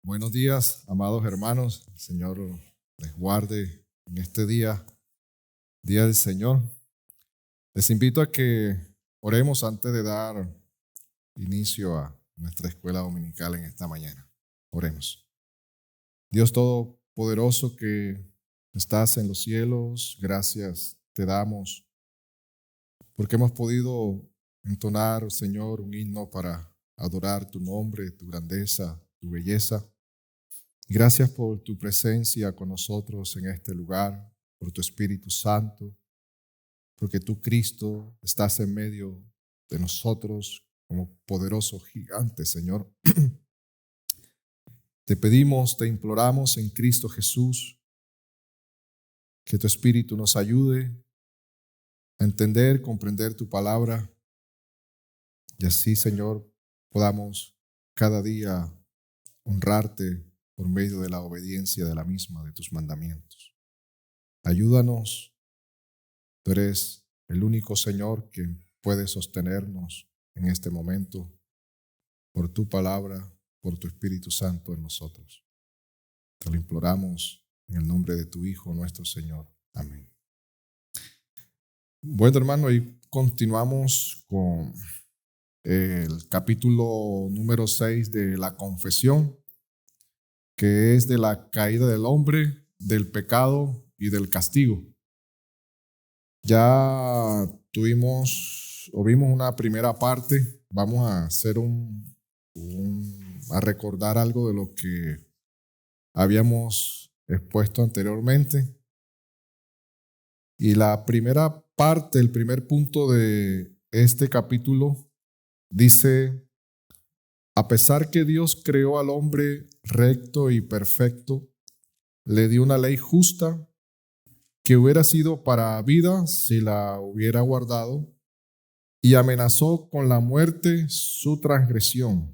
Buenos días, amados hermanos. El Señor les guarde en este día, Día del Señor. Les invito a que oremos antes de dar inicio a nuestra escuela dominical en esta mañana. Oremos. Dios Todopoderoso que estás en los cielos, gracias te damos porque hemos podido entonar, Señor, un himno para adorar tu nombre, tu grandeza, tu belleza. Gracias por tu presencia con nosotros en este lugar, por tu Espíritu Santo, porque tú, Cristo, estás en medio de nosotros como poderoso gigante, Señor. Te pedimos, te imploramos en Cristo Jesús que tu Espíritu nos ayude a entender, comprender tu palabra y así, Señor, podamos cada día honrarte por medio de la obediencia de la misma, de tus mandamientos. Ayúdanos. Tú eres el único Señor que puede sostenernos en este momento por tu palabra, por tu Espíritu Santo en nosotros. Te lo imploramos en el nombre de tu Hijo, nuestro Señor. Amén. Bueno, hermano, y continuamos con el capítulo número 6 de la confesión, que es de la caída del hombre, del pecado y del castigo. Ya vimos una primera parte. Vamos a hacer a recordar algo de lo que habíamos expuesto anteriormente. Y la primera parte, el primer punto de este capítulo dice: a pesar que Dios creó al hombre recto y perfecto, le dio una ley justa que hubiera sido para vida si la hubiera guardado, y amenazó con la muerte su transgresión.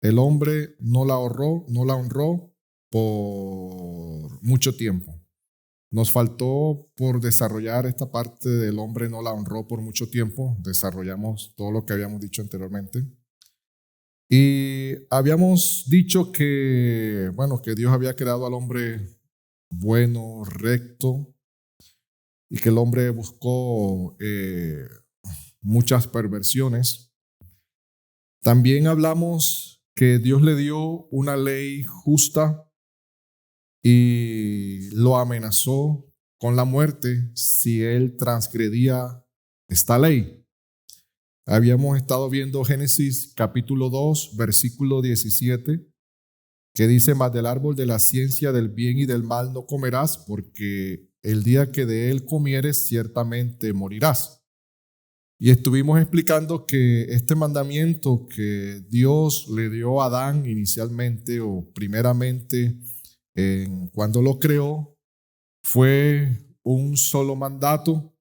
El hombre no la honró por mucho tiempo. Nos faltó por desarrollar esta parte del hombre no la honró por mucho tiempo. Desarrollamos todo lo que habíamos dicho anteriormente. Y habíamos dicho que Dios había creado al hombre bueno, recto, y que el hombre buscó muchas perversiones. También hablamos que Dios le dio una ley justa y lo amenazó con la muerte si él transgredía esta ley. Habíamos estado viendo Génesis capítulo 2, versículo 17, que dice: mas del árbol de la ciencia del bien y del mal no comerás, porque el día que de él comieres ciertamente morirás. Y estuvimos explicando que este mandamiento que Dios le dio a Adán inicialmente o primeramente cuando lo creó fue un solo mandato.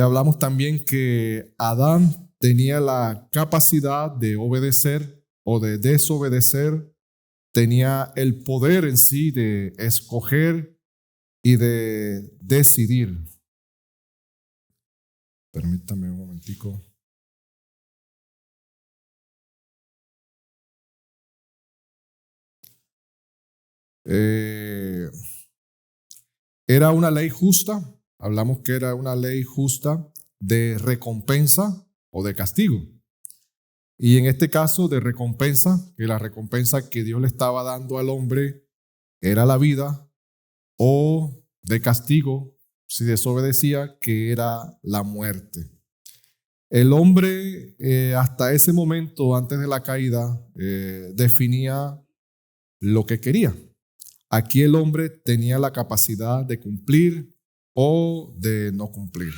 Hablamos también que Adán tenía la capacidad de obedecer o de desobedecer, tenía el poder en sí de escoger y de decidir. Permítame un momentico. Era una ley justa. Hablamos que era una ley justa de recompensa o de castigo. Y en este caso de recompensa, que la recompensa que Dios le estaba dando al hombre era la vida, o de castigo, si desobedecía, que era la muerte. El hombre hasta ese momento, antes de la caída, definía lo que quería. Aquí el hombre tenía la capacidad de cumplir o de no cumplir.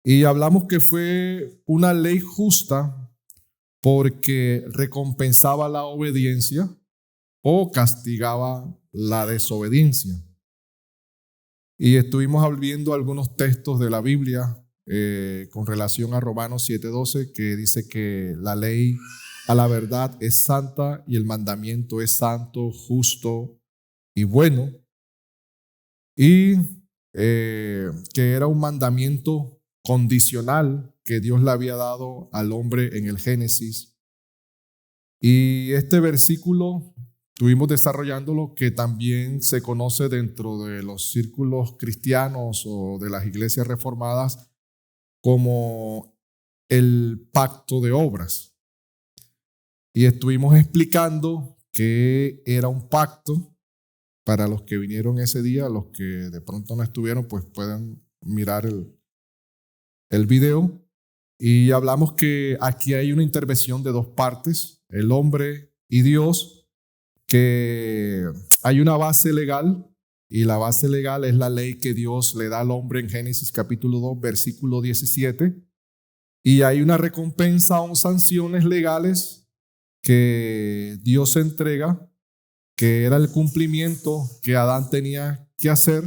Y hablamos que fue una ley justa porque recompensaba la obediencia o castigaba la desobediencia. Y estuvimos viendo algunos textos de la Biblia con relación a Romanos 7:12, que dice que la ley a la verdad es santa y el mandamiento es santo, justo y bueno. Y que era un mandamiento condicional que Dios le había dado al hombre en el Génesis. Y este versículo estuvimos desarrollándolo, que también se conoce dentro de los círculos cristianos o de las iglesias reformadas como el pacto de obras. Y estuvimos explicando que era un pacto. Para los que vinieron ese día, los que de pronto no estuvieron, pues pueden mirar el video. Y hablamos que aquí hay una intervención de dos partes, el hombre y Dios, que hay una base legal, y la base legal es la ley que Dios le da al hombre en Génesis capítulo 2, versículo 17. Y hay una recompensa o sanciones legales que Dios entrega, que era el cumplimiento que Adán tenía que hacer,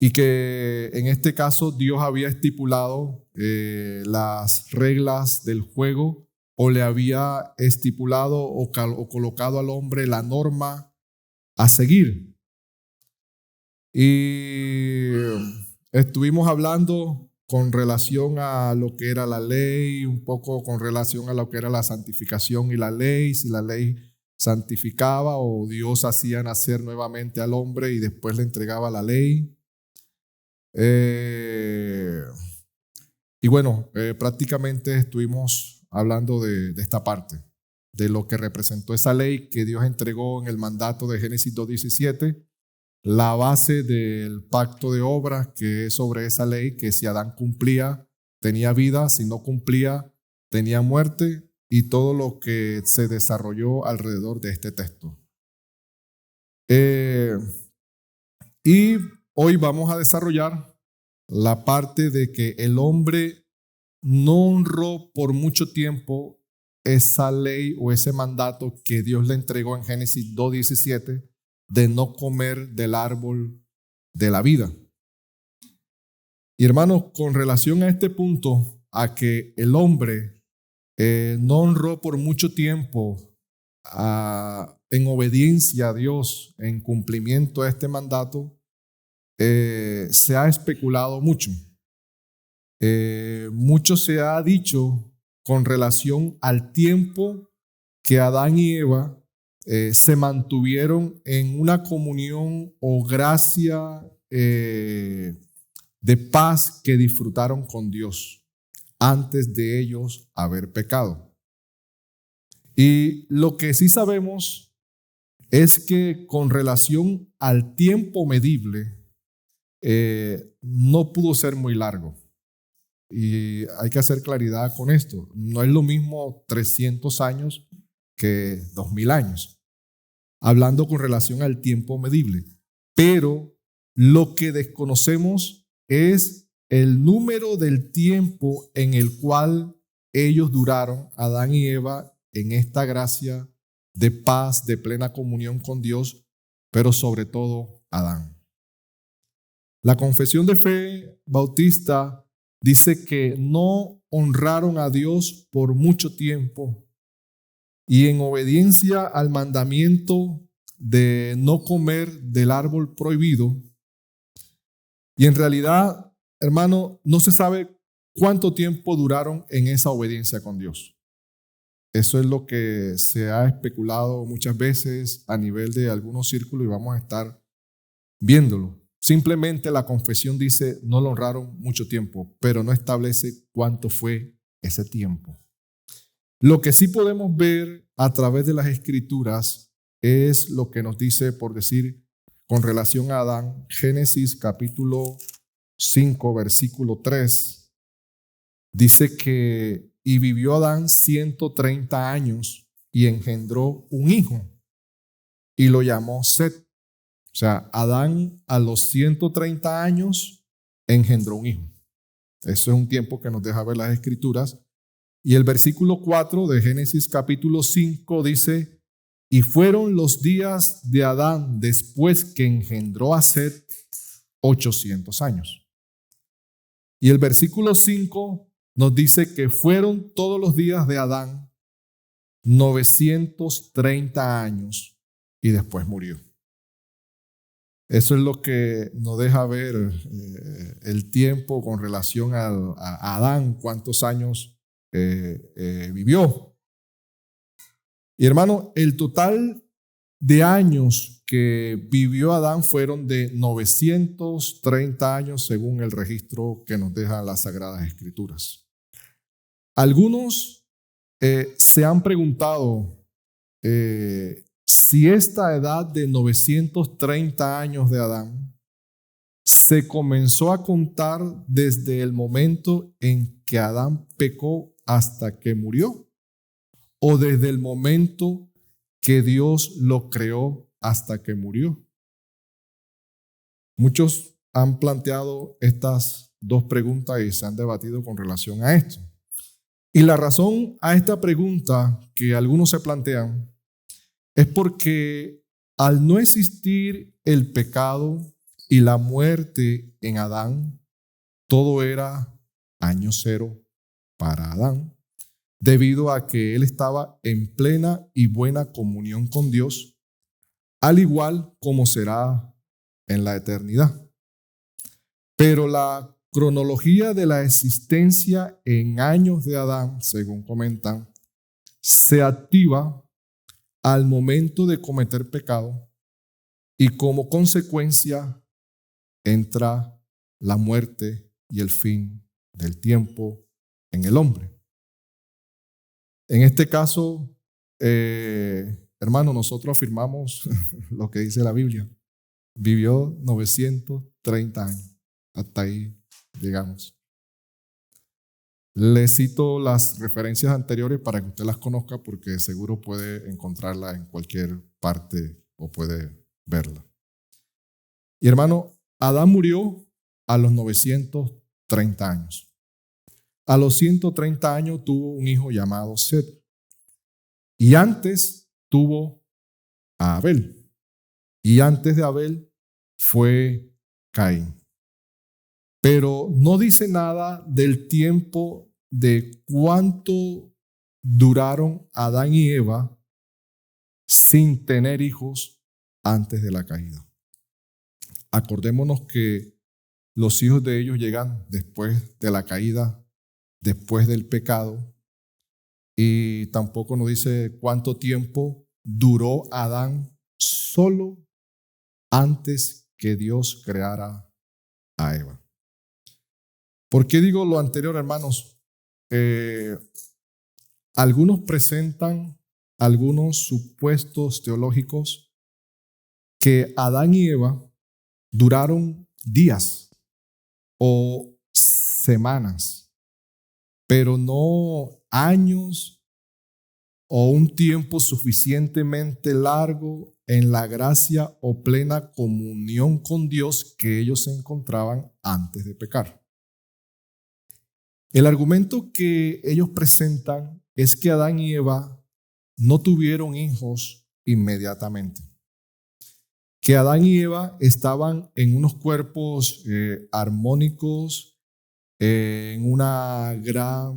y que en este caso Dios había estipulado las reglas del juego, o le había estipulado o colocado al hombre la norma a seguir. Y estuvimos hablando con relación a lo que era la ley, un poco con relación a lo que era la santificación y la ley, si la ley santificaba o Dios hacía nacer nuevamente al hombre y después le entregaba la ley. Y bueno, prácticamente estuvimos hablando de esta parte, de lo que representó esa ley que Dios entregó en el mandato de Génesis 2:17, la base del pacto de obras, que es sobre esa ley, que si Adán cumplía, tenía vida, si no cumplía, tenía muerte, y todo lo que se desarrolló alrededor de este texto. Y hoy vamos a desarrollar la parte de que el hombre no honró por mucho tiempo esa ley o ese mandato que Dios le entregó en Génesis 2:17 de no comer del árbol de la vida. Y hermanos, con relación a este punto, a que el hombre no honró por mucho tiempo en obediencia a Dios, en cumplimiento a este mandato, se ha especulado mucho. Mucho se ha dicho con relación al tiempo que Adán y Eva se mantuvieron en una comunión o gracia de paz que disfrutaron con Dios antes de ellos haber pecado. Y lo que sí sabemos es que con relación al tiempo medible, no pudo ser muy largo. Y hay que hacer claridad con esto. No es lo mismo 300 años que 2000 años, hablando con relación al tiempo medible. Pero lo que desconocemos es el número del tiempo en el cual ellos duraron, Adán y Eva, en esta gracia de paz, de plena comunión con Dios, pero sobre todo Adán. La confesión de fe bautista dice que no honraron a Dios por mucho tiempo, y en obediencia al mandamiento de no comer del árbol prohibido. Y en realidad, hermano, no se sabe cuánto tiempo duraron en esa obediencia con Dios. Eso es lo que se ha especulado muchas veces a nivel de algunos círculos, y vamos a estar viéndolo. Simplemente la confesión dice no lo honraron mucho tiempo, pero no establece cuánto fue ese tiempo. Lo que sí podemos ver a través de las escrituras es lo que nos dice, por decir, con relación a Adán, Génesis capítulo 5, versículo 3, dice que y vivió Adán 130 años y engendró un hijo y lo llamó Set. O sea, Adán a los 130 años engendró un hijo. Eso es un tiempo que nos deja ver las escrituras. Y el versículo 4 de Génesis capítulo 5 dice, y fueron los días de Adán después que engendró a Set 800 años. Y el versículo 5 nos dice que fueron todos los días de Adán 930 años y después murió. Eso es lo que nos deja ver el tiempo con relación a Adán, cuántos años vivió. Y hermano, el total de años que vivió Adán fueron de 930 años según el registro que nos dejan las Sagradas Escrituras. Algunos se han preguntado si esta edad de 930 años de Adán se comenzó a contar desde el momento en que Adán pecó hasta que murió, o desde el momento que Dios lo creó hasta que murió. Muchos han planteado estas dos preguntas y se han debatido con relación a esto. Y la razón a esta pregunta que algunos se plantean es porque al no existir el pecado y la muerte en Adán, todo era año cero para Adán, debido a que él estaba en plena y buena comunión con Dios, al igual como será en la eternidad. Pero la cronología de la existencia en años de Adán, según comentan, se activa al momento de cometer pecado y como consecuencia entra la muerte y el fin del tiempo en el hombre. En este caso, hermano, nosotros afirmamos lo que dice la Biblia. Vivió 930 años. Hasta ahí llegamos. Le cito las referencias anteriores para que usted las conozca porque seguro puede encontrarla en cualquier parte o puede verla. Y hermano, Adán murió a los 930 años. A los 130 años tuvo un hijo llamado Set. Y antes tuvo a Abel. Y antes de Abel fue Caín. Pero no dice nada del tiempo de cuánto duraron Adán y Eva sin tener hijos antes de la caída. Acordémonos que los hijos de ellos llegan después de la caída, después del pecado, y tampoco nos dice cuánto tiempo duró Adán solo antes que Dios creara a Eva. ¿Por qué digo lo anterior, hermanos? Algunos presentan algunos supuestos teológicos que Adán y Eva duraron días o semanas, pero no años o un tiempo suficientemente largo en la gracia o plena comunión con Dios que ellos se encontraban antes de pecar. El argumento que ellos presentan es que Adán y Eva no tuvieron hijos inmediatamente. Que Adán y Eva estaban en unos cuerpos armónicos, en una gran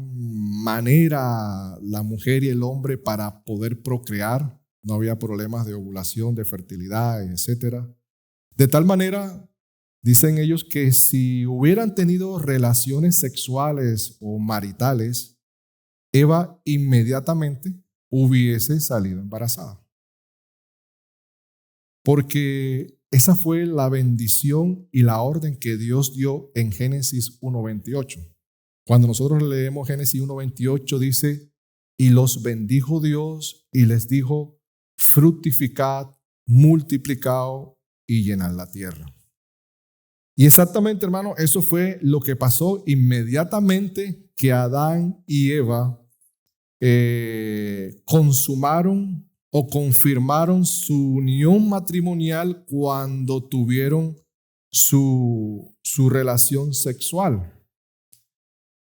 manera la mujer y el hombre para poder procrear. No había problemas de ovulación, de fertilidad, etc. De tal manera, dicen ellos que si hubieran tenido relaciones sexuales o maritales, Eva inmediatamente hubiese salido embarazada. Porque esa fue la bendición y la orden que Dios dio en Génesis 1:28. Cuando nosotros leemos Génesis 1:28 dice, y los bendijo Dios y les dijo, fructificad, multiplicaos y llenad la tierra. Y exactamente, hermano, eso fue lo que pasó inmediatamente que Adán y Eva consumaron o confirmaron su unión matrimonial cuando tuvieron su relación sexual.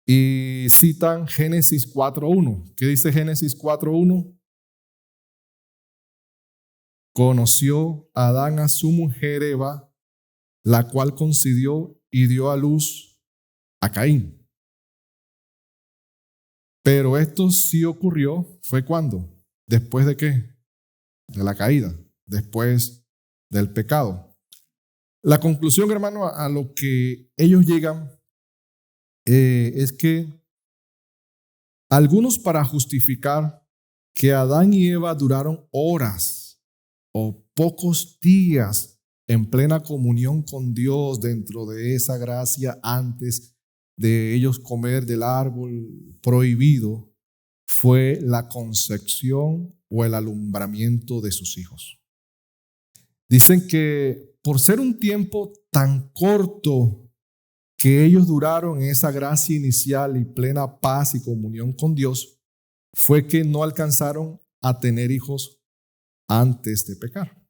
Y citan Génesis 4:1. ¿Qué dice Génesis 4:1? Conoció Adán a su mujer Eva, la cual concibió y dio a luz a Caín. Pero esto sí ocurrió, ¿fue cuándo? ¿Después de qué? De la caída, después del pecado. La conclusión, hermano, a lo que ellos llegan es que algunos, para justificar que Adán y Eva duraron horas o pocos días en plena comunión con Dios dentro de esa gracia antes de ellos comer del árbol prohibido, fue la concepción o el alumbramiento de sus hijos. Dicen que por ser un tiempo tan corto que ellos duraron en esa gracia inicial y plena paz y comunión con Dios, fue que no alcanzaron a tener hijos antes de pecar.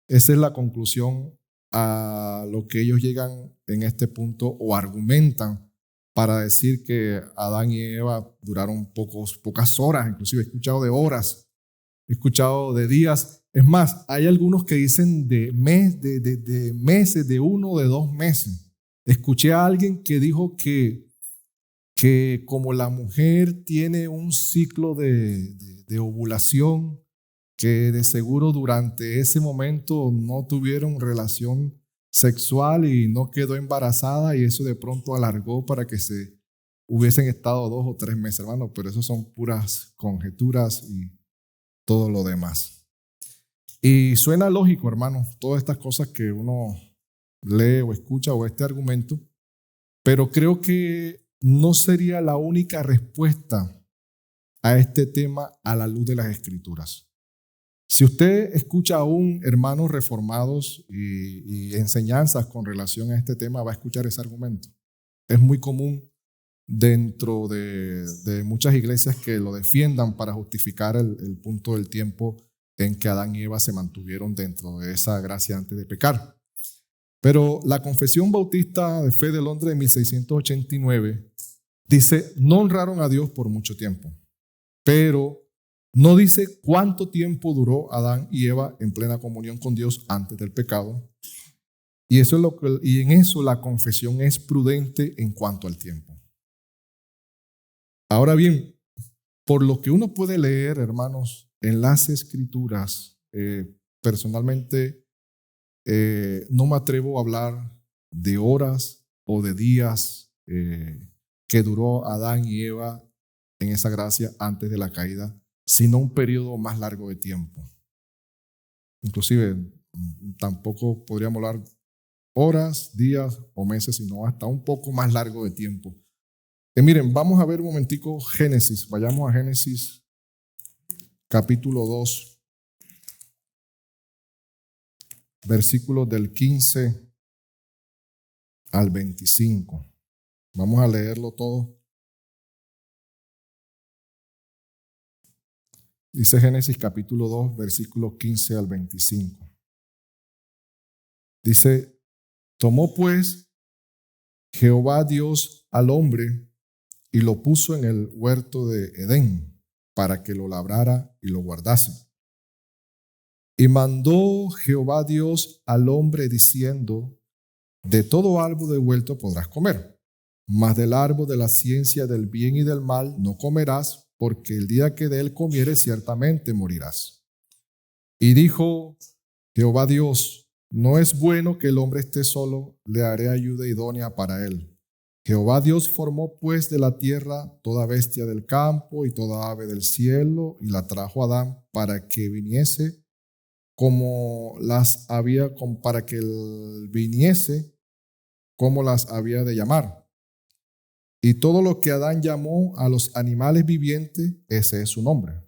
Esa es la conclusión a lo que ellos llegan en este punto o argumentan para decir que Adán y Eva duraron pocas horas, inclusive he escuchado de horas, he escuchado de días. Es más, hay algunos que dicen de meses, de 1 o de 2 meses. Escuché a alguien que dijo que como la mujer tiene un ciclo de ovulación, que de seguro durante ese momento no tuvieron relación sexual y no quedó embarazada y eso de pronto alargó para que se hubiesen estado 2 o 3 meses, hermano, pero eso son puras conjeturas y todo lo demás. Y suena lógico, hermano, todas estas cosas que uno lee o escucha o este argumento, pero creo que no sería la única respuesta a este tema a la luz de las Escrituras. Si usted escucha aún hermanos reformados y enseñanzas con relación a este tema, va a escuchar ese argumento. Es muy común dentro de muchas iglesias que lo defiendan para justificar el punto del tiempo en que Adán y Eva se mantuvieron dentro de esa gracia antes de pecar. Pero la Confesión Bautista de Fe de Londres de 1689 dice, no honraron a Dios por mucho tiempo, pero no dice cuánto tiempo duró Adán y Eva en plena comunión con Dios antes del pecado. Y en eso la confesión es prudente en cuanto al tiempo. Ahora bien, por lo que uno puede leer, hermanos, en las Escrituras, personalmente no me atrevo a hablar de horas o de días que duró Adán y Eva en esa gracia antes de la caída, sino un periodo más largo de tiempo. Inclusive, tampoco podríamos hablar horas, días o meses, sino hasta un poco más largo de tiempo. Miren, vamos a ver un momentico Génesis. Vayamos a Génesis capítulo 2, versículos del 15 al 25. Vamos a leerlo todo. Dice Génesis capítulo 2, versículos 15 al 25. Dice, tomó pues Jehová Dios al hombre y lo puso en el huerto de Edén para que lo labrara y lo guardase. Y mandó Jehová Dios al hombre diciendo, de todo árbol del huerto podrás comer, mas del árbol de la ciencia del bien y del mal no comerás, porque el día que de él comieres ciertamente morirás. Y dijo Jehová Dios, no es bueno que el hombre esté solo, le haré ayuda idónea para él. Jehová Dios formó pues de la tierra toda bestia del campo y toda ave del cielo, y la trajo a Adán para que viniese para que él viniese como las había de llamar. Y todo lo que Adán llamó a los animales vivientes, ese es su nombre.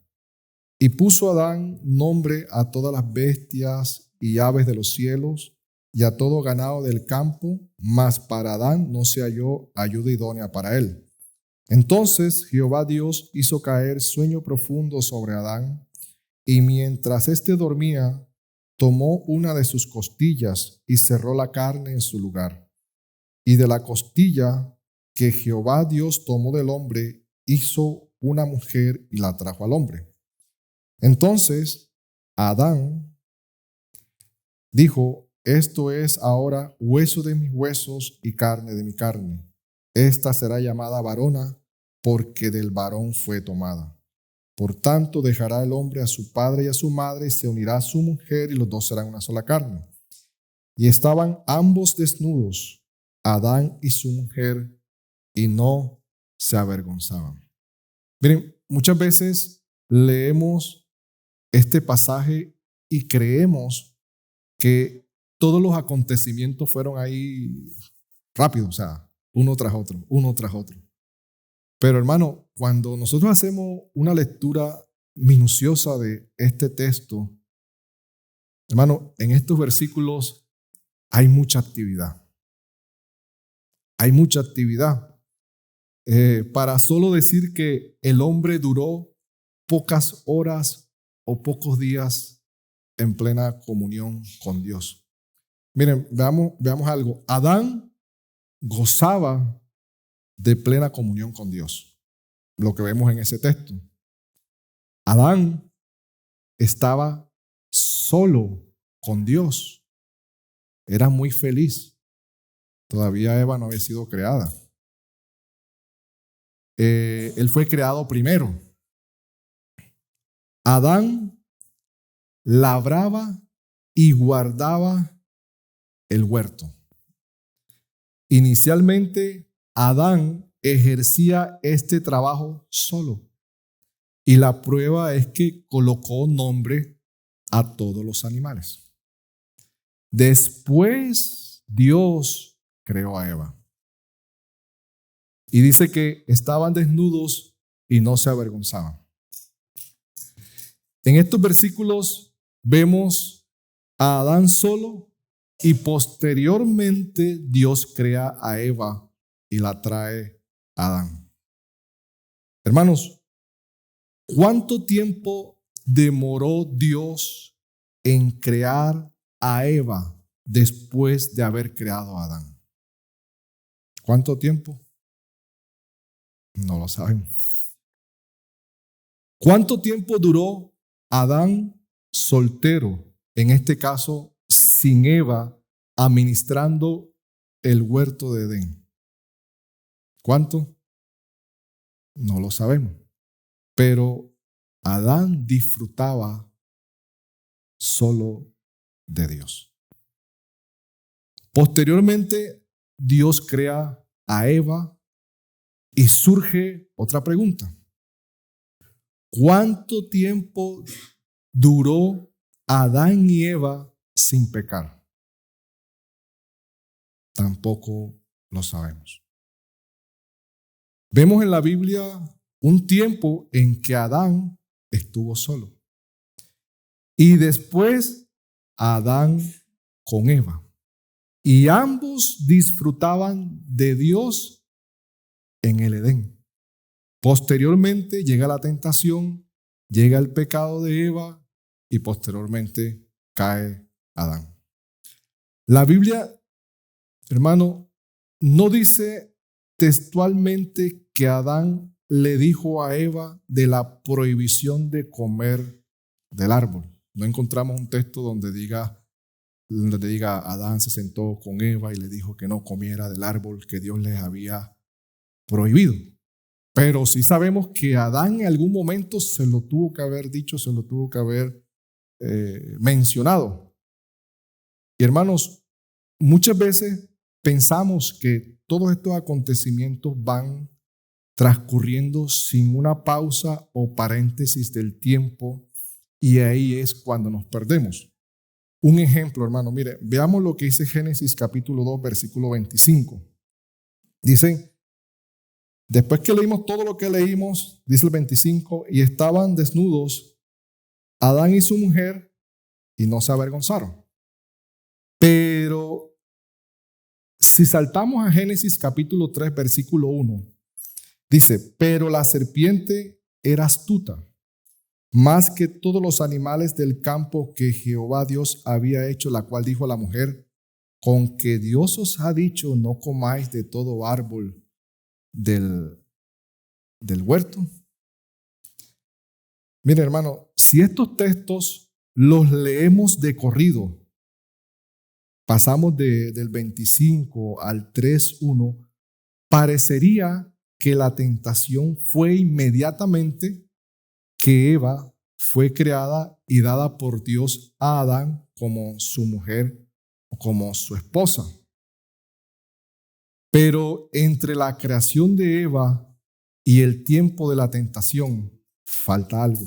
Y puso Adán nombre a todas las bestias y aves de los cielos y a todo ganado del campo, mas para Adán no se halló ayuda idónea para él. Entonces Jehová Dios hizo caer sueño profundo sobre Adán, y mientras éste dormía, tomó una de sus costillas y cerró la carne en su lugar. Y de la costilla que Jehová Dios tomó del hombre, hizo una mujer y la trajo al hombre. Entonces Adán dijo, esto es ahora hueso de mis huesos y carne de mi carne. Esta será llamada varona, porque del varón fue tomada. Por tanto dejará el hombre a su padre y a su madre, y se unirá a su mujer, y los dos serán una sola carne. Y estaban ambos desnudos, Adán y su mujer, y no se avergonzaban. Miren, muchas veces leemos este pasaje y creemos que todos los acontecimientos fueron ahí rápido, o sea, uno tras otro, uno tras otro. Pero hermano, cuando nosotros hacemos una lectura minuciosa de este texto, hermano, en estos versículos hay mucha actividad. Hay mucha actividad. Para solo decir que el hombre duró pocas horas o pocos días en plena comunión con Dios. Miren, veamos algo. Adán gozaba de plena comunión con Dios, lo que vemos en ese texto. Adán estaba solo con Dios, era muy feliz. Todavía Eva no había sido creada. Él fue creado primero. Adán labraba y guardaba el huerto. Inicialmente, Adán ejercía este trabajo solo. Y la prueba es que colocó nombre a todos los animales. Después, Dios creó a Eva. Y dice que estaban desnudos y no se avergonzaban. En estos versículos vemos a Adán solo y posteriormente Dios crea a Eva y la trae a Adán. Hermanos, ¿cuánto tiempo demoró Dios en crear a Eva después de haber creado a Adán? ¿Cuánto tiempo? No lo sabemos. ¿Cuánto tiempo duró Adán soltero, en este caso sin Eva, administrando el huerto de Edén? ¿Cuánto? No lo sabemos. Pero Adán disfrutaba solo de Dios. Posteriormente, Dios crea a Eva y surge otra pregunta. ¿Cuánto tiempo duró Adán y Eva sin pecar? Tampoco lo sabemos. Vemos en la Biblia un tiempo en que Adán estuvo solo. Y después Adán con Eva. Y ambos disfrutaban de Dios en el Edén. Posteriormente llega la tentación, llega el pecado de Eva y posteriormente cae Adán. La Biblia, hermano, no dice textualmente que Adán le dijo a Eva de la prohibición de comer del árbol. No encontramos un texto donde diga Adán se sentó con Eva y le dijo que no comiera del árbol que Dios les había prohibido. Pero sí sabemos que Adán en algún momento se lo tuvo que haber dicho, se lo tuvo que haber mencionado. Y hermanos, muchas veces pensamos que todos estos acontecimientos van transcurriendo sin una pausa o paréntesis del tiempo, y ahí es cuando nos perdemos. Un ejemplo, hermano, mire, veamos lo que dice Génesis capítulo 2, versículo 25. Dice: después que leímos todo lo que leímos, dice el 25, y estaban desnudos Adán y su mujer y no se avergonzaron. Pero si saltamos a Génesis capítulo 3, versículo 1, dice: pero la serpiente era astuta, más que todos los animales del campo que Jehová Dios había hecho, la cual dijo a la mujer: con que Dios os ha dicho, no comáis de todo árbol del huerto. Mire, hermano, si estos textos los leemos de corrido, pasamos del 25 al 3:1, parecería que la tentación fue inmediatamente que Eva fue creada y dada por Dios a Adán como su mujer o como su esposa. Pero entre la creación de Eva y el tiempo de la tentación falta algo.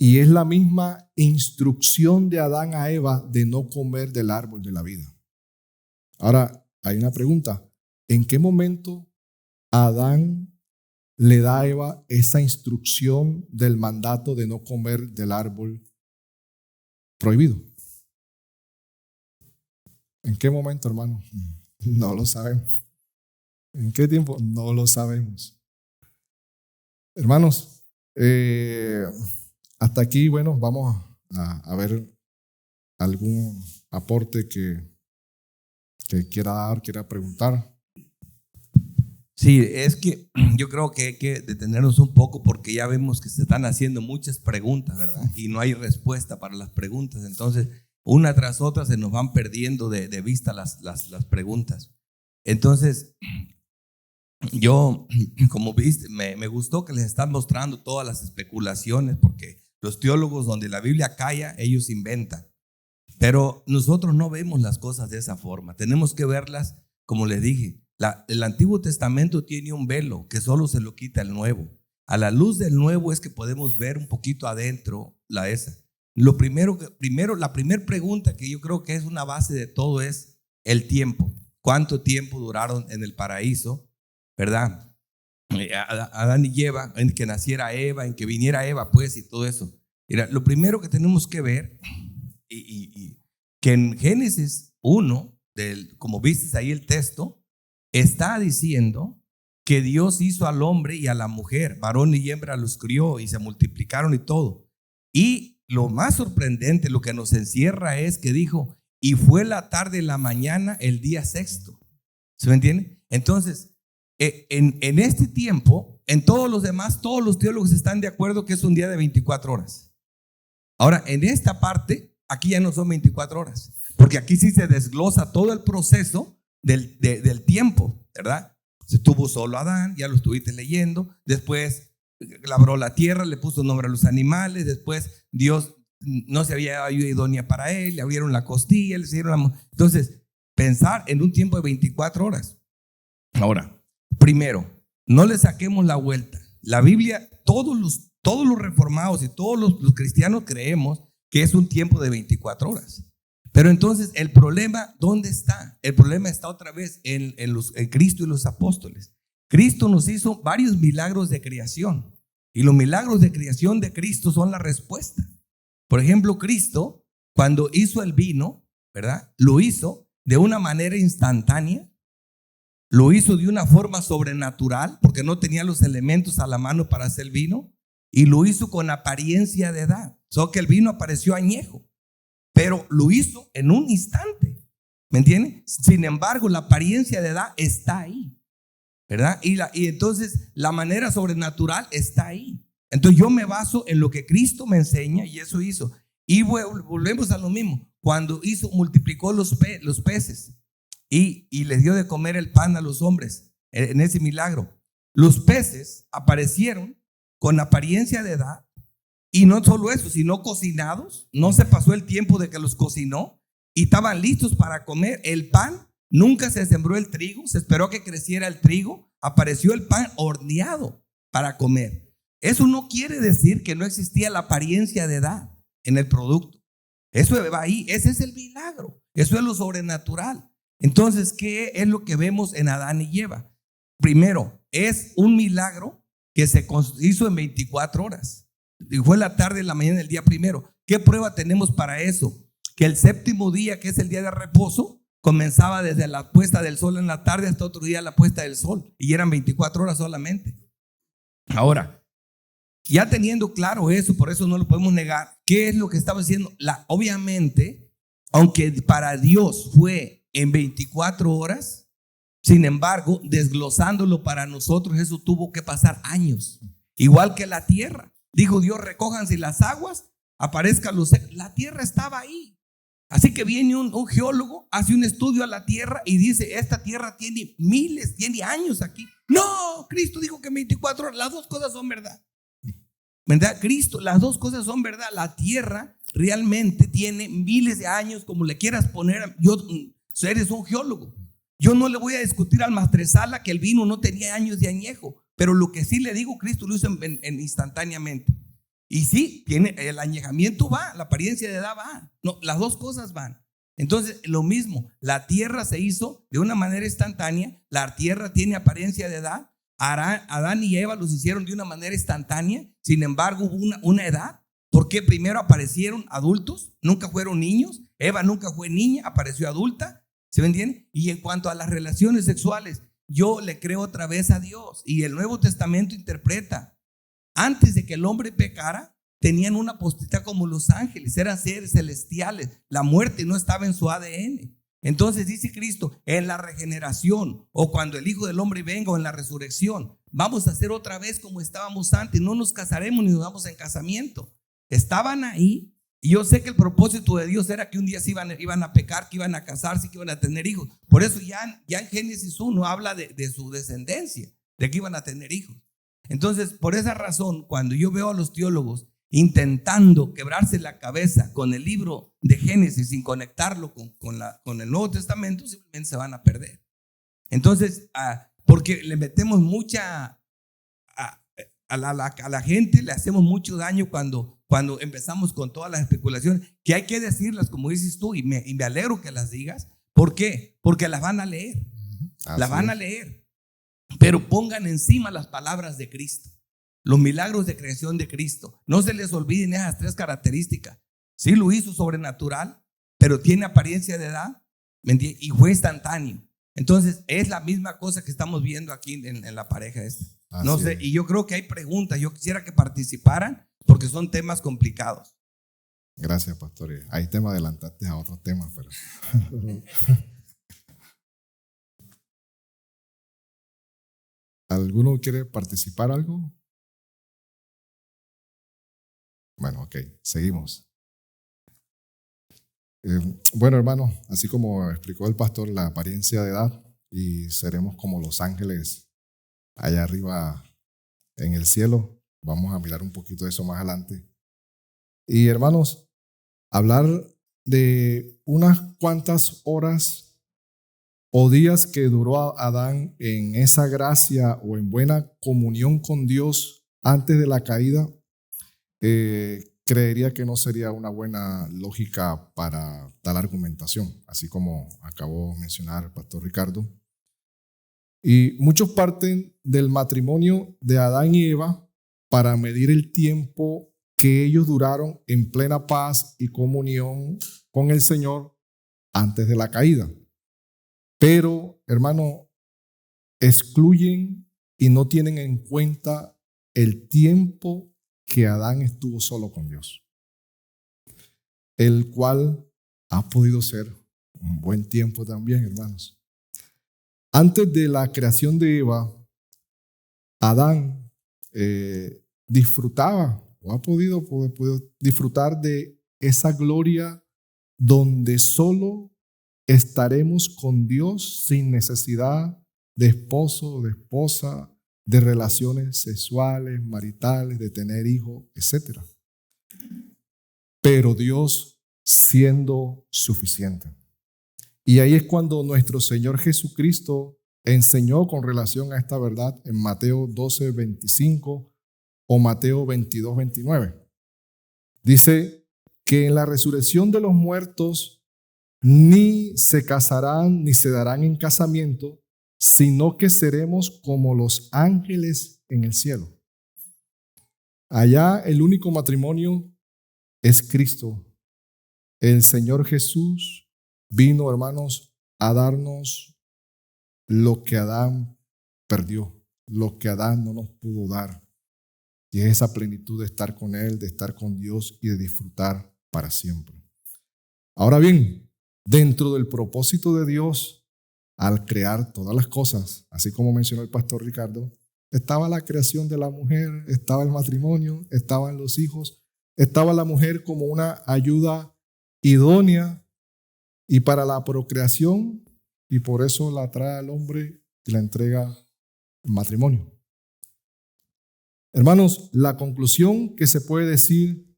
Y es la misma instrucción de Adán a Eva de no comer del árbol de la vida. Ahora, hay una pregunta. ¿En qué momento Adán le da a Eva esa instrucción del mandato de no comer del árbol prohibido? ¿En qué momento, hermano? No lo sabemos. ¿En qué tiempo? No lo sabemos. Hermanos, hasta aquí, bueno, vamos a ver algún aporte que quiera dar, quiera preguntar. Sí, es que yo creo que hay que detenernos un poco porque ya vemos que se están haciendo muchas preguntas, ¿verdad? Y no hay respuesta para las preguntas. Entonces, una tras otra se nos van perdiendo de vista las preguntas. Entonces, yo, como viste, me gustó que les están mostrando todas las especulaciones, porque los teólogos, donde la Biblia calla, ellos inventan. Pero nosotros no vemos las cosas de esa forma. Tenemos que verlas, como les dije. El Antiguo Testamento tiene un velo que solo se lo quita el Nuevo. A la luz del Nuevo es que podemos ver un poquito adentro esa. La primera pregunta que yo creo que es una base de todo es el tiempo. ¿Cuánto tiempo duraron en el paraíso? ¿Verdad? Adán y Eva, en que naciera Eva, en que viniera Eva, pues, y todo eso. Mira, lo primero que tenemos que ver, que en Génesis 1, como viste ahí el texto, está diciendo que Dios hizo al hombre y a la mujer, varón y hembra los crió y se multiplicaron y todo. Y lo más sorprendente, lo que nos encierra es que dijo, y fue la tarde y la mañana el día sexto. ¿Se me entiende? Entonces, en este tiempo, en todos los demás, todos los teólogos están de acuerdo que es un día de 24 horas. Ahora, en esta parte, aquí ya no son 24 horas, porque aquí sí se desglosa todo el proceso del tiempo, ¿verdad? Se tuvo solo Adán, ya lo estuviste leyendo, después labró la tierra, le puso nombre a los animales, después Dios no se había ayuda idónea para él, le abrieron la costilla, le hicieron Entonces, pensar en un tiempo de 24 horas. Ahora, primero, no le saquemos la vuelta. La Biblia, todos los reformados y todos los cristianos creemos que es un tiempo de 24 horas. Pero entonces, el problema, ¿dónde está? El problema está otra vez en Cristo y los apóstoles. Cristo nos hizo varios milagros de creación. Y los milagros de creación de Cristo son la respuesta. Por ejemplo, Cristo, cuando hizo el vino, ¿verdad? Lo hizo de una manera instantánea. Lo hizo de una forma sobrenatural, porque no tenía los elementos a la mano para hacer el vino. Y lo hizo con apariencia de edad. Solo que el vino apareció añejo. Pero lo hizo en un instante, ¿me entienden? Sin embargo, la apariencia de edad está ahí, ¿verdad? Y entonces la manera sobrenatural está ahí. Entonces yo me baso en lo que Cristo me enseña y eso hizo. Y volvemos a lo mismo. Cuando multiplicó los peces y les dio de comer el pan a los hombres en ese milagro. Los peces aparecieron con apariencia de edad. Y no solo eso, sino cocinados. No se pasó el tiempo de que los cocinó y estaban listos para comer. El pan, nunca se sembró el trigo, se esperó que creciera el trigo, apareció el pan horneado para comer. Eso no quiere decir que no existía la apariencia de edad en el producto. Eso va ahí, ese es el milagro, eso es lo sobrenatural. Entonces, ¿qué es lo que vemos en Adán y Eva? Primero, es un milagro que se hizo en 24 horas. Y fue la tarde y la mañana del día primero. ¿Qué prueba tenemos para eso? Que el séptimo día, que es el día de reposo, comenzaba desde la puesta del sol en la tarde hasta otro día la puesta del sol. Y eran 24 horas solamente. Ahora, ya teniendo claro eso, por eso no lo podemos negar, ¿qué es lo que estaba haciendo? Obviamente, aunque para Dios fue en 24 horas, sin embargo, desglosándolo para nosotros, eso tuvo que pasar años. Igual que la tierra. Dijo Dios, recójanse las aguas, aparezcan los secos. La tierra estaba ahí. Así que viene un geólogo, hace un estudio a la tierra y dice, esta tierra tiene tiene años aquí. No, Cristo dijo que 24 horas, las dos cosas son verdad. ¿Verdad? Cristo, las dos cosas son verdad. La tierra realmente tiene miles de años, como le quieras poner. Eres un geólogo. Yo no le voy a discutir al maestresala que el vino no tenía años de añejo. Pero lo que sí le digo, Cristo lo hizo instantáneamente. Y sí, el añejamiento va, la apariencia de edad va. No, las dos cosas van. Entonces, lo mismo, la tierra se hizo de una manera instantánea, la tierra tiene apariencia de edad, Adán y Eva los hicieron de una manera instantánea, sin embargo hubo una edad, porque primero aparecieron adultos, nunca fueron niños, Eva nunca fue niña, apareció adulta, ¿se me entiende? Y en cuanto a las relaciones sexuales, yo le creo otra vez a Dios, y el Nuevo Testamento interpreta, antes de que el hombre pecara, tenían una postita como los ángeles, eran seres celestiales, la muerte no estaba en su ADN. Entonces dice Cristo, en la regeneración o cuando el Hijo del Hombre venga o en la resurrección, vamos a ser otra vez como estábamos antes, no nos casaremos ni nos damos en casamiento. Estaban ahí y yo sé que el propósito de Dios era que un día se iban a pecar, que iban a casarse, que iban a tener hijos. Por eso ya en Génesis 1 habla de su descendencia, de que iban a tener hijos. Entonces, por esa razón, cuando yo veo a los teólogos intentando quebrarse la cabeza con el libro de Génesis sin conectarlo con el Nuevo Testamento, simplemente se van a perder. Entonces, porque le metemos mucha a la gente, le hacemos mucho daño cuando empezamos con todas las especulaciones, que hay que decirlas, como dices tú, y me alegro que las digas. ¿Por qué? Porque las van a leer. Las van a leer. Pero pongan encima las palabras de Cristo. Los milagros de creación de Cristo. No se les olviden esas tres características. Sí lo hizo sobrenatural, pero tiene apariencia de edad y fue instantáneo. Entonces es la misma cosa que estamos viendo aquí en la pareja esta. No sé, y yo creo que hay preguntas. Yo quisiera que participaran porque son temas complicados. Gracias, pastor. Ahí te me adelantaste a otro tema, pero ¿alguno quiere participar algo? Bueno, ok, seguimos. Bueno, hermano, así como explicó el pastor, la apariencia de edad, y seremos como los ángeles allá arriba en el cielo. Vamos a mirar un poquito de eso más adelante. Y hermanos, hablar de unas cuantas horas o días que duró Adán en esa gracia o en buena comunión con Dios antes de la caída, creería que no sería una buena lógica para tal argumentación, así como acabó de mencionar el pastor Ricardo. Y muchos parten del matrimonio de Adán y Eva para medir el tiempo que ellos duraron en plena paz y comunión con el Señor antes de la caída. Pero, hermano, excluyen y no tienen en cuenta el tiempo que Adán estuvo solo con Dios, el cual ha podido ser un buen tiempo también, hermanos. Antes de la creación de Eva, Adán disfrutaba o ha podido disfrutar de esa gloria donde solo estaremos con Dios sin necesidad de esposo o de esposa, de relaciones sexuales, maritales, de tener hijos, etc. Pero Dios siendo suficiente. Y ahí es cuando nuestro Señor Jesucristo enseñó con relación a esta verdad en Mateo 12:25 o Mateo 22:29. Dice que en la resurrección de los muertos ni se casarán ni se darán en casamiento, sino que seremos como los ángeles en el cielo. Allá el único matrimonio es Cristo. El Señor Jesús vino, hermanos, a darnos lo que Adán perdió, lo que Adán no nos pudo dar. Y es esa plenitud de estar con Él, de estar con Dios y de disfrutar para siempre. Ahora bien, dentro del propósito de Dios, al crear todas las cosas, así como mencionó el pastor Ricardo, estaba la creación de la mujer, estaba el matrimonio, estaban los hijos, estaba la mujer como una ayuda idónea y para la procreación, y por eso la trae al hombre y la entrega en matrimonio. Hermanos, la conclusión que se puede decir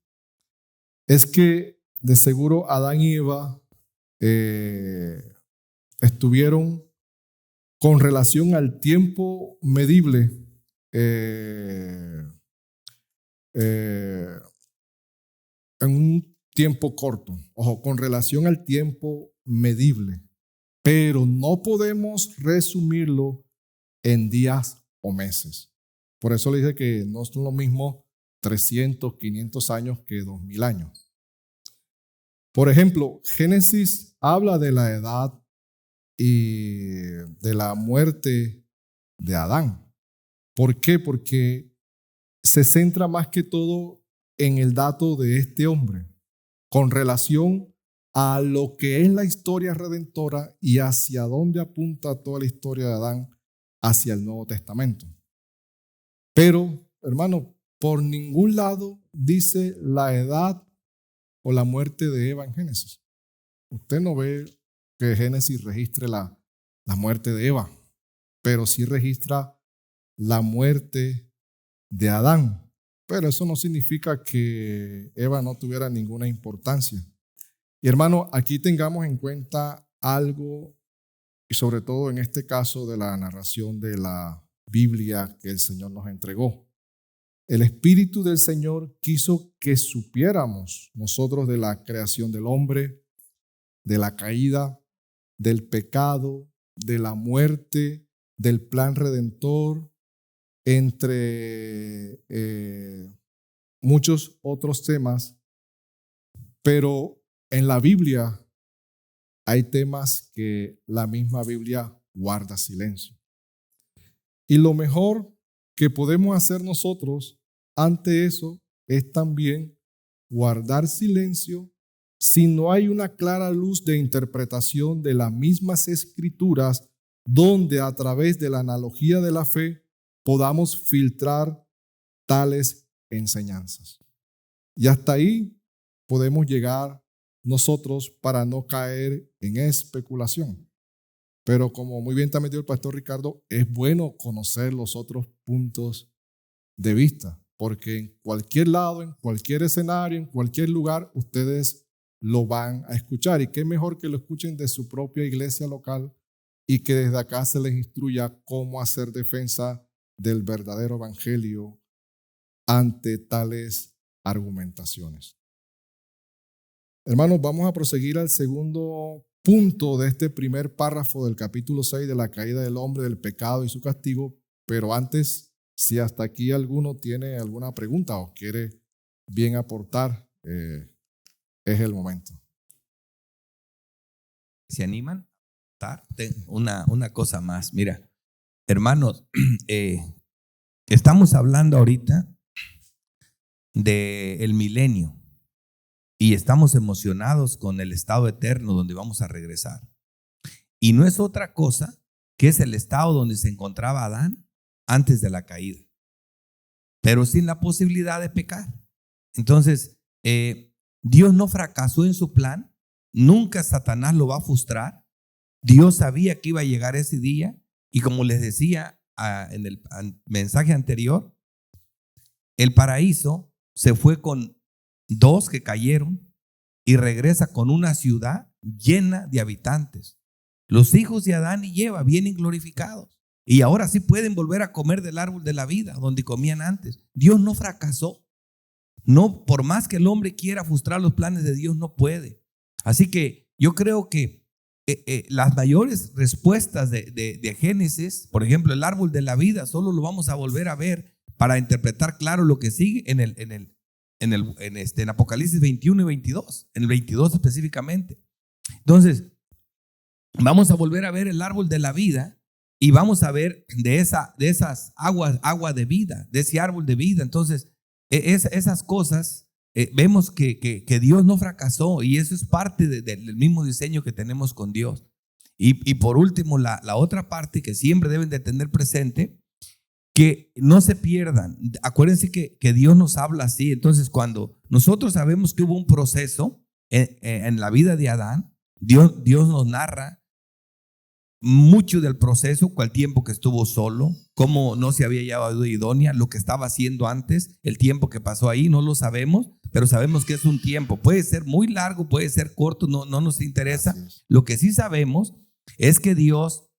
es que de seguro Adán y Eva estuvieron con relación al tiempo medible en un tiempo corto, ojo, con relación al tiempo medible, pero no podemos resumirlo en días o meses. Por eso le dije que no son lo mismo 300, 500 años que 2000 años. Por ejemplo, Génesis habla de la edad y de la muerte de Adán. ¿Por qué? Porque se centra más que todo en el dato de este hombre con relación a lo que es la historia redentora y hacia dónde apunta toda la historia de Adán hacia el Nuevo Testamento. Pero, hermano, por ningún lado dice la edad o la muerte de Eva en Génesis. Usted no ve que Génesis registre la muerte de Eva, pero sí registra la muerte de Adán. Pero eso no significa que Eva no tuviera ninguna importancia. Y hermano, aquí tengamos en cuenta algo, y sobre todo en este caso de la narración de la Biblia que el Señor nos entregó. El Espíritu del Señor quiso que supiéramos nosotros de la creación del hombre, de la caída, del pecado, de la muerte, del plan redentor, entre muchos otros temas. Pero en la Biblia hay temas que la misma Biblia guarda silencio. Y lo mejor que podemos hacer nosotros ante eso es también guardar silencio si no hay una clara luz de interpretación de las mismas escrituras donde a través de la analogía de la fe podamos filtrar tales enseñanzas. Y hasta ahí podemos llegar nosotros para no caer en especulación. Pero como muy bien también dijo el pastor Ricardo, es bueno conocer los otros puntos de vista, porque en cualquier lado, en cualquier escenario, en cualquier lugar, ustedes lo van a escuchar. Y qué mejor que lo escuchen de su propia iglesia local y que desde acá se les instruya cómo hacer defensa del verdadero evangelio ante tales argumentaciones. Hermanos, vamos a proseguir al segundo punto de este primer párrafo del capítulo 6 de la caída del hombre, del pecado y su castigo. Pero antes, si hasta aquí alguno tiene alguna pregunta o quiere bien aportar, es el momento. ¿Se animan? Una cosa más. Mira, hermanos, estamos hablando ahorita del milenio. Y estamos emocionados con el estado eterno donde vamos a regresar. Y no es otra cosa que es el estado donde se encontraba Adán antes de la caída, pero sin la posibilidad de pecar. Entonces, Dios no fracasó en su plan. Nunca Satanás lo va a frustrar. Dios sabía que iba a llegar ese día. Y como les decía en el mensaje anterior, el paraíso se fue con 2 que cayeron y regresa con una ciudad llena de habitantes. Los hijos de Adán y Eva vienen glorificados y ahora sí pueden volver a comer del árbol de la vida donde comían antes. Dios no fracasó. No, por más que el hombre quiera frustrar los planes de Dios, no puede. Así que yo creo que las mayores respuestas de Génesis, por ejemplo, el árbol de la vida, solo lo vamos a volver a ver para interpretar claro lo que sigue en Apocalipsis 21 y 22, en el 22 específicamente. Entonces, vamos a volver a ver el árbol de la vida y vamos a ver de esas agua de vida, de ese árbol de vida. Entonces, esas cosas, vemos que Dios no fracasó y eso es parte del mismo diseño que tenemos con Dios. Y por último, la otra parte que siempre deben de tener presente, que no se pierdan. Acuérdense que Dios nos habla así. Entonces, cuando nosotros sabemos que hubo un proceso en la vida de Adán, Dios nos narra mucho del proceso, cuál tiempo que estuvo solo, cómo no se había llevado idónea, lo que estaba haciendo antes, el tiempo que pasó ahí, no lo sabemos, pero sabemos que es un tiempo. Puede ser muy largo, puede ser corto, no nos interesa. Lo que sí sabemos es que Dios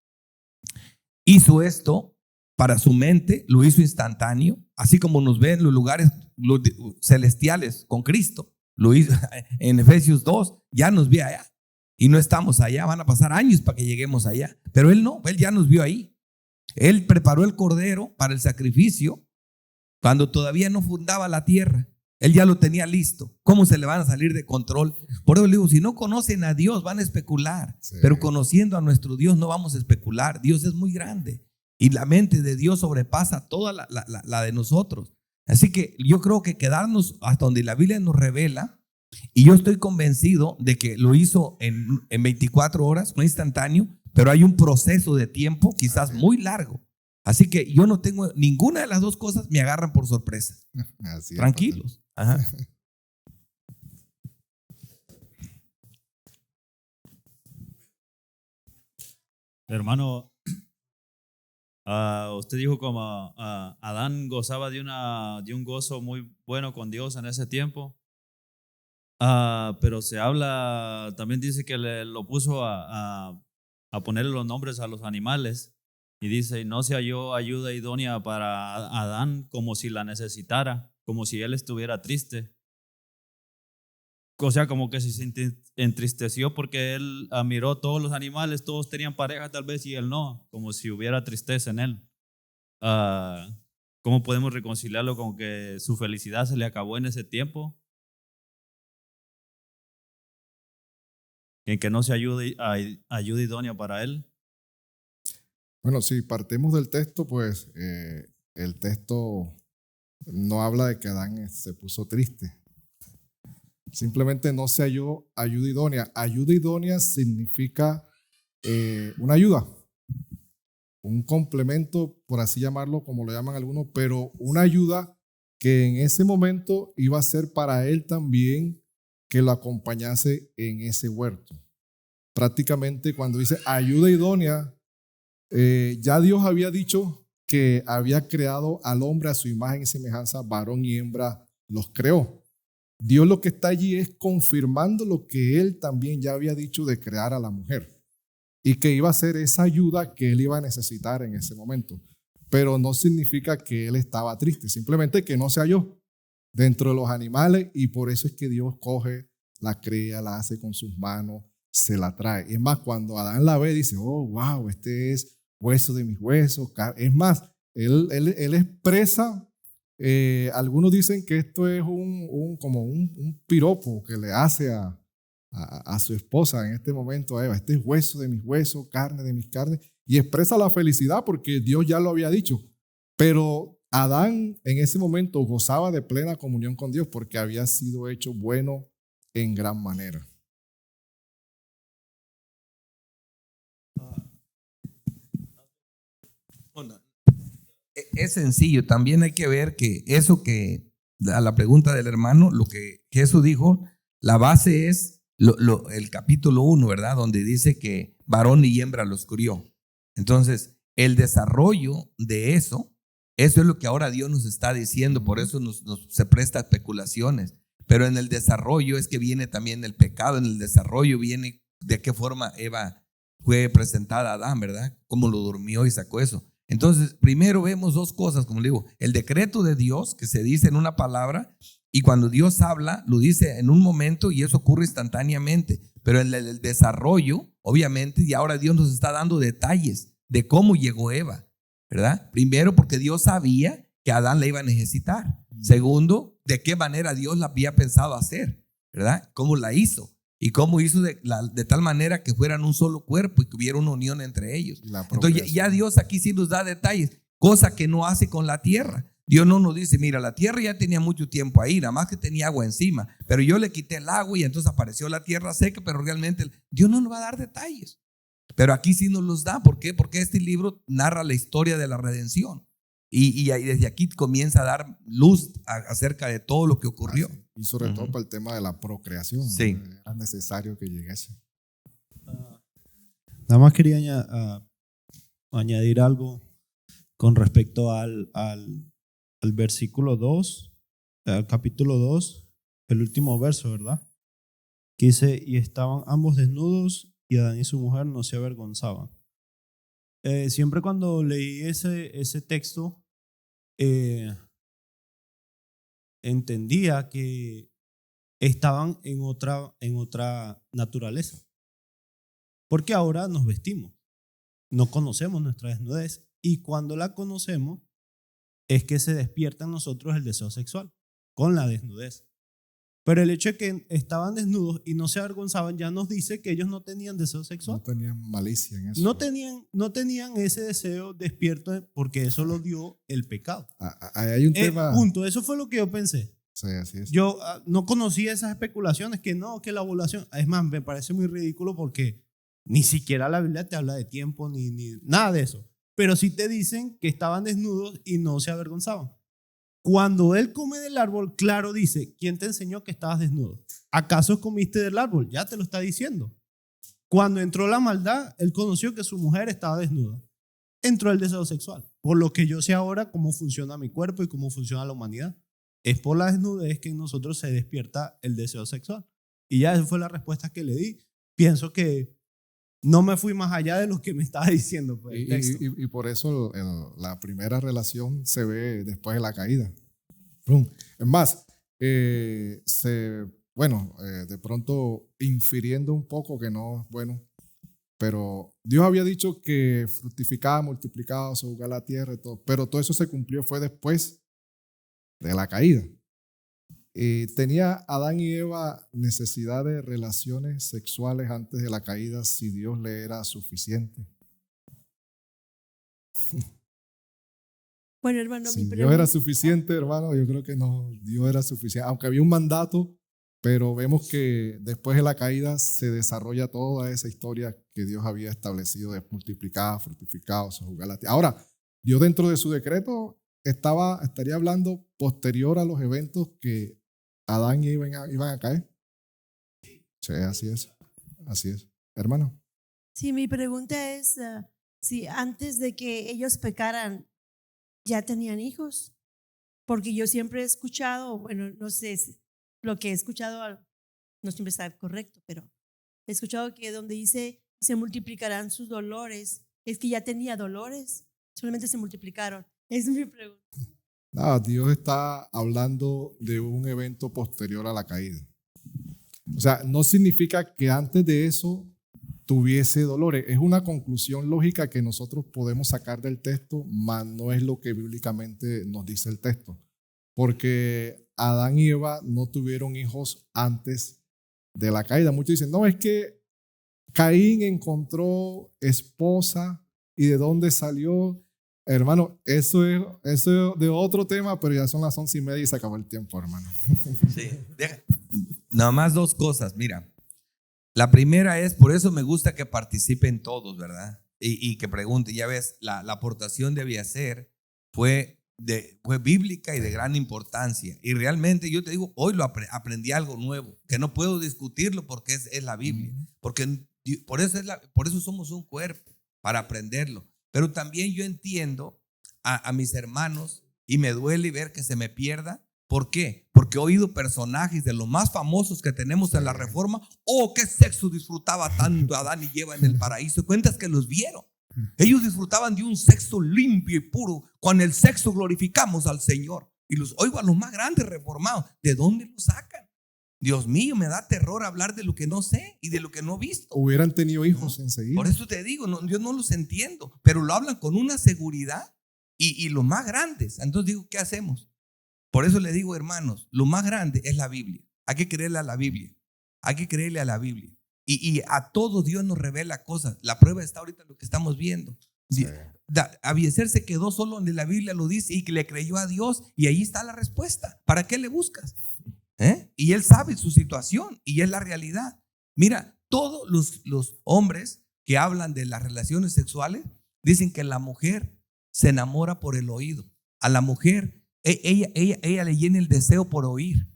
hizo esto para su mente, lo hizo instantáneo, así como nos ve en los lugares celestiales con Cristo. Lo hizo en Efesios 2, ya nos ve allá. Y no estamos allá, van a pasar años para que lleguemos allá. Pero Él no, Él ya nos vio ahí. Él preparó el cordero para el sacrificio cuando todavía no fundaba la tierra. Él ya lo tenía listo. ¿Cómo se le van a salir de control? Por eso le digo, si no conocen a Dios van a especular. Sí. Pero conociendo a nuestro Dios no vamos a especular. Dios es muy grande y la mente de Dios sobrepasa toda la de nosotros. Así que yo creo que quedarnos hasta donde la Biblia nos revela, y yo estoy convencido de que lo hizo en 24 horas, no instantáneo, pero hay un proceso de tiempo quizás muy largo. Así que yo no tengo ninguna de las dos cosas, me agarran por sorpresa. Así es, tranquilos. Ajá. Hermano, usted dijo como Adán gozaba de un gozo muy bueno con Dios en ese tiempo, pero se habla, también dice que lo puso a ponerle los nombres a los animales. Y dice, no se halló ayuda idónea para Adán como si la necesitara, como si él estuviera triste. O sea, como que se entristeció porque él miró todos los animales, todos tenían pareja tal vez y él no, como si hubiera tristeza en él. ¿Cómo podemos reconciliarlo con que su felicidad se le acabó en ese tiempo? En que no se ayuda idónea para él. Bueno, si partimos del texto, pues el texto no habla de que Adán se puso triste. Simplemente no se halló ayuda idónea. Ayuda idónea significa una ayuda, un complemento, por así llamarlo, como lo llaman algunos, pero una ayuda que en ese momento iba a ser para él también que lo acompañase en ese huerto. Prácticamente cuando dice ayuda idónea, ya Dios había dicho que había creado al hombre a su imagen y semejanza, varón y hembra los creó. Dios lo que está allí es confirmando lo que Él también ya había dicho de crear a la mujer y que iba a ser esa ayuda que Él iba a necesitar en ese momento. Pero no significa que Él estaba triste, simplemente que no se halló dentro de los animales y por eso es que Dios coge, la crea, la hace con sus manos, se la trae. Es más, cuando Adán la ve, dice, oh, wow, este es hueso de mis huesos. Es más, él expresa, algunos dicen que esto es como un piropo que le hace a su esposa en este momento, a Eva. Este es hueso de mis huesos, carne de mis carnes. Y expresa la felicidad porque Dios ya lo había dicho. Pero Adán en ese momento gozaba de plena comunión con Dios porque había sido hecho bueno en gran manera. Es sencillo, también hay que ver que eso que, a la pregunta del hermano, lo que Jesús dijo, la base es el capítulo 1, ¿verdad? Donde dice que varón y hembra los crió. Entonces, el desarrollo de eso es lo que ahora Dios nos está diciendo, por eso se presta a especulaciones. Pero en el desarrollo es que viene también el pecado, en el desarrollo viene de qué forma Eva fue presentada a Adán, ¿verdad? Cómo lo durmió y sacó eso. Entonces, primero vemos dos cosas, como le digo, el decreto de Dios que se dice en una palabra y cuando Dios habla, lo dice en un momento y eso ocurre instantáneamente, pero en el desarrollo, obviamente, y ahora Dios nos está dando detalles de cómo llegó Eva, ¿verdad? Primero, porque Dios sabía que Adán la iba a necesitar. Segundo, de qué manera Dios la había pensado hacer, ¿verdad? Cómo la hizo. Y cómo hizo de tal manera que fueran un solo cuerpo y que hubiera una unión entre ellos. Entonces ya Dios aquí sí nos da detalles, cosa que no hace con la tierra. Dios no nos dice, mira, la tierra ya tenía mucho tiempo ahí, nada más que tenía agua encima, pero yo le quité el agua y entonces apareció la tierra seca, pero realmente Dios no nos va a dar detalles. Pero aquí sí nos los da. ¿Por qué? Porque este libro narra la historia de la redención. Y desde aquí comienza a dar luz acerca de todo lo que ocurrió. Y sobre todo para el tema de la procreación. Sí. Era necesario que llegase. Nada más quería añadir algo con respecto al versículo 2, al capítulo 2, el último verso, ¿verdad? Que dice, y estaban ambos desnudos y Adán y su mujer no se avergonzaban. siempre cuando leí ese texto, entendía que estaban en otra naturaleza. Porque ahora nos vestimos, no conocemos nuestra desnudez, y cuando la conocemos es que se despierta en nosotros el deseo sexual con la desnudez. Pero el hecho de que estaban desnudos y no se avergonzaban ya nos dice que ellos no tenían deseo sexual. No tenían malicia en eso. No tenían ese deseo despierto porque eso lo dio el pecado. Hay un tema. Punto. Eso fue lo que yo pensé. Sí, así es. Yo no conocía esas especulaciones que no, que la ovulación. Es más, me parece muy ridículo porque ni siquiera la Biblia te habla de tiempo ni nada de eso. Pero sí te dicen que estaban desnudos y no se avergonzaban. Cuando él come del árbol, claro dice, ¿quién te enseñó que estabas desnudo? ¿Acaso comiste del árbol? Ya te lo está diciendo. Cuando entró la maldad, él conoció que su mujer estaba desnuda. Entró el deseo sexual. Por lo que yo sé ahora cómo funciona mi cuerpo y cómo funciona la humanidad. Es por la desnudez que en nosotros se despierta el deseo sexual. Y ya esa fue la respuesta que le di. Pienso que no me fui más allá de lo que me estaba diciendo. Pues, el texto. Y por eso la primera relación se ve después de la caída. Es más, de pronto infiriendo un poco que no es bueno, pero Dios había dicho que fructificaba, multiplicaba, sojuzgaba la tierra y todo, pero todo eso se cumplió fue después de la caída. ¿Tenía Adán y Eva necesidad de relaciones sexuales antes de la caída si Dios le era suficiente? Bueno, hermano, si Dios era suficiente, hermano, yo creo que no, Dios era suficiente. Aunque había un mandato, pero vemos que después de la caída se desarrolla toda esa historia que Dios había establecido de multiplicar, fructificar, sojuzgar la tierra. Ahora, Dios dentro de su decreto estaría hablando posterior a los eventos que Adán y Eva iban a caer. Sí, así es. Así es. Hermano. Sí, mi pregunta es si antes de que ellos pecaran ya tenían hijos. Porque yo siempre he escuchado, bueno, no sé si lo que he escuchado no siempre está correcto, pero he escuchado que donde dice se multiplicarán sus dolores, es que ya tenía dolores, solamente se multiplicaron. Es mi pregunta. No, Dios está hablando de un evento posterior a la caída. O sea, no significa que antes de eso tuviese dolores. Es una conclusión lógica que nosotros podemos sacar del texto, mas no es lo que bíblicamente nos dice el texto. Porque Adán y Eva no tuvieron hijos antes de la caída. Muchos dicen, no, es que Caín encontró esposa y de dónde salió. Hermano, eso es de otro tema, pero ya son las 11:30 y se acabó el tiempo, hermano. Sí, nada más dos cosas, mira. La primera es, por eso me gusta que participen todos, ¿verdad? Y que pregunten. Ya ves, la aportación de Abiezer fue bíblica y de gran importancia. Y realmente yo te digo, hoy aprendí algo nuevo, que no puedo discutirlo porque es la Biblia. Porque por eso somos un cuerpo, para aprenderlo. Pero también yo entiendo a mis hermanos y me duele ver que se me pierda. ¿Por qué? Porque he oído personajes de los más famosos que tenemos en la Reforma. Oh, qué sexo disfrutaba tanto Adán y Eva en el paraíso. Cuentas que los vieron. Ellos disfrutaban de un sexo limpio y puro. Con el sexo glorificamos al Señor. Y los oigo a los más grandes reformados. ¿De dónde los sacan? Dios mío, me da terror hablar de lo que no sé y de lo que no he visto. Hubieran tenido hijos enseguida. Por eso te digo, yo no los entiendo, pero lo hablan con una seguridad y los más grandes. Entonces digo, ¿qué hacemos? Por eso le digo, hermanos, lo más grande es la Biblia. Hay que creerle a la Biblia. Hay que creerle a la Biblia. Y a todo Dios nos revela cosas. La prueba está ahorita en lo que estamos viendo. Sí. Abiezer se quedó solo donde la Biblia lo dice y que le creyó a Dios, y ahí está la respuesta. ¿Para qué le buscas? Y él sabe su situación y es la realidad. Mira, todos los hombres que hablan de las relaciones sexuales dicen que la mujer se enamora por el oído. A la mujer, ella le llena el deseo por oír,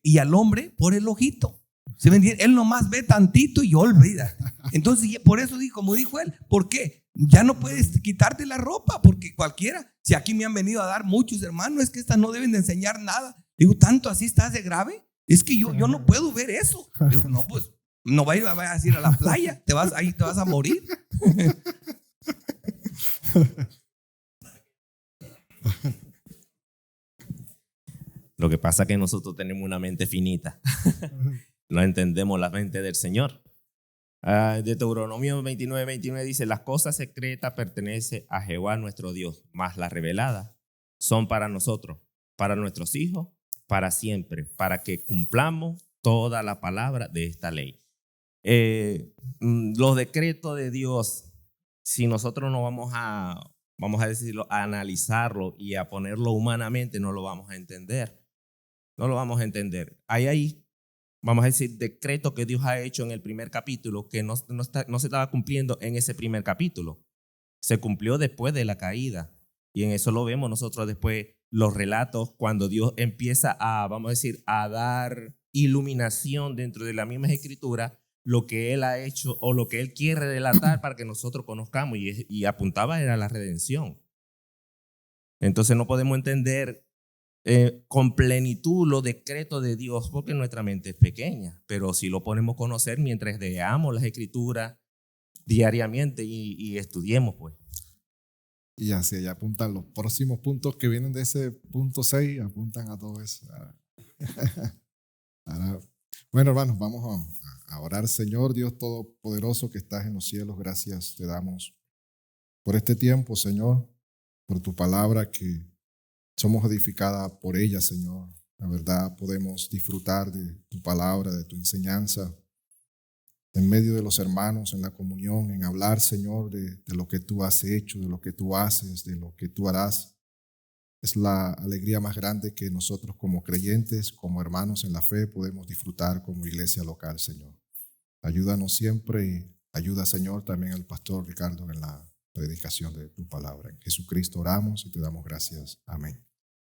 y al hombre por el ojito. ¿Se me entiende? Él nomás ve tantito y olvida. Entonces, por eso como dijo él, ¿por qué? Ya no puedes quitarte la ropa, porque cualquiera, si aquí me han venido a dar muchos hermanos, es que estas no deben de enseñar nada. Digo, ¿tanto así estás de grave? Es que yo no puedo ver eso. Digo, no, pues no vayas a ir a la playa, ahí te vas a morir. Lo que pasa es que nosotros tenemos una mente finita. No entendemos la mente del Señor. Deuteronomio 29:29 dice: las cosas secretas pertenecen a Jehová nuestro Dios, mas las reveladas son para nosotros, para nuestros hijos, para siempre, para que cumplamos toda la palabra de esta ley. Los decretos de Dios, si nosotros no vamos a decirlo, a analizarlo y a ponerlo humanamente, no lo vamos a entender. No lo vamos a entender. Hay, vamos a decir, decretos que Dios ha hecho en el primer capítulo que no se estaba cumpliendo en ese primer capítulo. Se cumplió después de la caída. Y en eso lo vemos nosotros después, los relatos, cuando Dios empieza a, vamos a decir, a dar iluminación dentro de la misma escritura, lo que Él ha hecho o lo que Él quiere relatar para que nosotros conozcamos. Y apuntaba era la redención. Entonces no podemos entender con plenitud los decretos de Dios porque nuestra mente es pequeña, pero sí lo podemos conocer mientras leamos las escrituras diariamente y estudiemos, pues. Y así allá apuntan los próximos puntos que vienen de ese punto 6, apuntan a todo eso. Ahora, bueno, hermanos, vamos a orar. Señor Dios Todopoderoso que estás en los cielos, gracias te damos por este tiempo, Señor, por tu palabra que somos edificadas por ella, Señor. La verdad, podemos disfrutar de tu palabra, de tu enseñanza, en medio de los hermanos, en la comunión, en hablar, Señor, de lo que tú has hecho, de lo que tú haces, de lo que tú harás. Es la alegría más grande que nosotros como creyentes, como hermanos en la fe, podemos disfrutar como iglesia local, Señor. Ayúdanos siempre y ayuda, Señor, también al pastor Ricardo en la predicación de tu palabra. En Jesucristo oramos y te damos gracias. Amén.